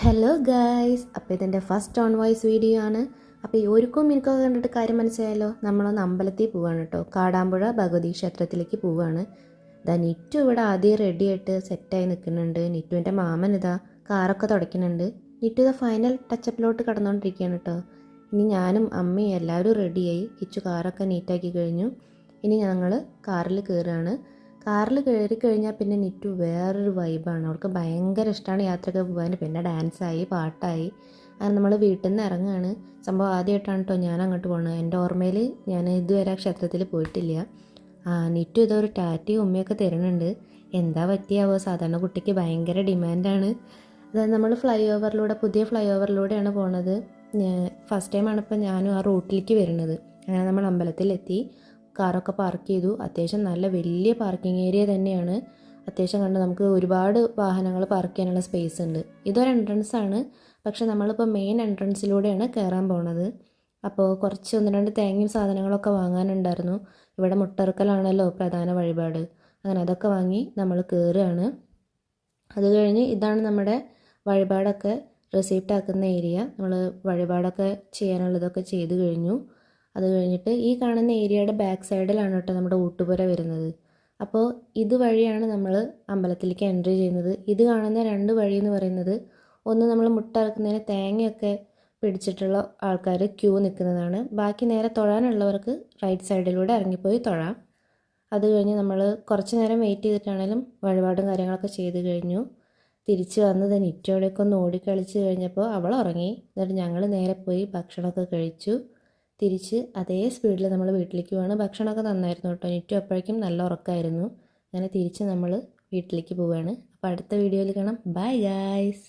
Hello guys, അപ്പോൾ ഇതെൻ്റെ first on voice video ആണ്. അപ്പോൾ ഈ ഒരുക്കും എനിക്കൊക്കെ കണ്ടിട്ട് കാര്യം മനസ്സിലായല്ലോ. നമ്മളൊന്ന് അമ്പലത്തിൽ പോവുകയാണ് കേട്ടോ. കാടാമ്പുഴ ഭഗവതി ക്ഷേത്രത്തിലേക്ക് പോവുകയാണ്. ഇതാ നിറ്റു ഇവിടെ ആദ്യം റെഡി ആയിട്ട് സെറ്റായി നിൽക്കുന്നുണ്ട്. നിറ്റുവിൻ്റെ മാമൻ ഇതാ കാറൊക്കെ തുടയ്ക്കുന്നുണ്ട്. നിറ്റു ഇതാ ഫൈനൽ ടച്ചപ്പിലോട്ട് കടന്നുകൊണ്ടിരിക്കുകയാണ് കേട്ടോ. ഇനി ഞാനും അമ്മയും എല്ലാവരും റെഡിയായി. കിച്ചു കാറൊക്കെ നീറ്റാക്കി കഴിഞ്ഞു. ഇനി ഞങ്ങൾ കാറിൽ കയറുകയാണ്. കാറിൽ കയറി കഴിഞ്ഞാൽ പിന്നെ നിറ്റു വേറൊരു വൈബാണ്. അവൾക്ക് ഭയങ്കര ഇഷ്ടമാണ് യാത്രയൊക്കെ പോകാൻ. പിന്നെ ഡാൻസായി, പാട്ടായി. അങ്ങനെ നമ്മൾ വീട്ടിൽ നിന്ന് ഇറങ്ങുകയാണ്. സംഭവം ആദ്യമായിട്ടാണ് കേട്ടോ ഞാൻ അങ്ങോട്ട് പോകുന്നത്. എൻ്റെ ഓർമ്മയിൽ ഞാൻ ഇതുവരെ ആ ക്ഷേത്രത്തിൽ പോയിട്ടില്ല. നിറ്റു ഇതൊരു ടാറ്റയും ഉമ്മയൊക്കെ തരുന്നുണ്ട്. എന്താ പറ്റിയാവോ, സാധാരണ കുട്ടിക്ക് ഭയങ്കര ഡിമാൻഡാണ്. അതായത് നമ്മൾ പുതിയ ഫ്ലൈ ഓവറിലൂടെയാണ് പോണത്. ഫസ്റ്റ് ടൈമാണ് ഇപ്പോൾ ഞാനും ആ റൂട്ടിലേക്ക് വരുന്നത്. അങ്ങനെ നമ്മൾ അമ്പലത്തിലെത്തി. കാറൊക്കെ പാർക്ക് ചെയ്തു. അത്യാവശ്യം നല്ല വലിയ പാർക്കിംഗ് ഏരിയ തന്നെയാണ്. അത്യാവശ്യം കണ്ട് നമുക്ക് ഒരുപാട് വാഹനങ്ങൾ പാർക്ക് ചെയ്യാനുള്ള സ്പേസ് ഉണ്ട്. ഇതൊരു എൻട്രൻസ് ആണ്, പക്ഷെ നമ്മളിപ്പോൾ മെയിൻ എൻട്രൻസിലൂടെയാണ് കയറാൻ പോണത്. അപ്പോൾ കുറച്ച് 1-2 തേങ്ങയും സാധനങ്ങളൊക്കെ വാങ്ങാനുണ്ടായിരുന്നു. ഇവിടെ മുട്ടറുക്കലാണല്ലോ പ്രധാന വഴിപാട്. അങ്ങനെ അതൊക്കെ വാങ്ങി നമ്മൾ കയറുകയാണ്. അത് കഴിഞ്ഞ് ഇതാണ് നമ്മുടെ വഴിപാടൊക്കെ റിസീപ്റ്റ് ആക്കുന്ന ഏരിയ. നമ്മൾ വഴിപാടൊക്കെ ചെയ്യാനുള്ളതൊക്കെ ചെയ്ത് കഴിഞ്ഞു. അത് കഴിഞ്ഞിട്ട് ഈ കാണുന്ന ഏരിയയുടെ ബാക്ക് സൈഡിലാണ് കേട്ടോ നമ്മുടെ ഊട്ടുപുര വരുന്നത്. അപ്പോൾ ഇതുവഴിയാണ് നമ്മൾ അമ്പലത്തിലേക്ക് എൻട്രി ചെയ്യുന്നത്. ഇത് കാണുന്ന 2 വഴി എന്ന് പറയുന്നത്, ഒന്ന് നമ്മൾ മുട്ട ഇറക്കുന്നതിന് തേങ്ങയൊക്കെ പിടിച്ചിട്ടുള്ള ആൾക്കാർ ക്യൂ നിൽക്കുന്നതാണ്. ബാക്കി നേരെ തൊഴാനുള്ളവർക്ക് റൈറ്റ് സൈഡിലൂടെ ഇറങ്ങിപ്പോയി തൊഴാം. അത് കഴിഞ്ഞ് നമ്മൾ കുറച്ച് നേരം വെയിറ്റ് ചെയ്തിട്ടാണെങ്കിലും വഴിപാടും കാര്യങ്ങളൊക്കെ ചെയ്ത് കഴിഞ്ഞു. തിരിച്ച് വന്നത് നിറ്റോടെയൊക്കെ ഒന്ന് ഓടിക്കളിച്ച് കഴിഞ്ഞപ്പോൾ അവൾ ഉറങ്ങി. എന്നിട്ട് ഞങ്ങൾ നേരെ പോയി ഭക്ഷണമൊക്കെ കഴിച്ചു. തിരിച്ച് അതേ സ്പീഡിൽ നമ്മൾ വീട്ടിലേക്ക് പോവാണ്. ഭക്ഷണമൊക്കെ നന്നായിരുന്നു കേട്ടോ. നിറ്റു അപ്പോഴേക്കും നല്ല ഉറക്കമായിരുന്നു. അങ്ങനെ തിരിച്ച് നമ്മൾ വീട്ടിലേക്ക് പോവുകയാണ്. അപ്പോൾ അടുത്ത വീഡിയോയിൽ കാണാം. Bye guys.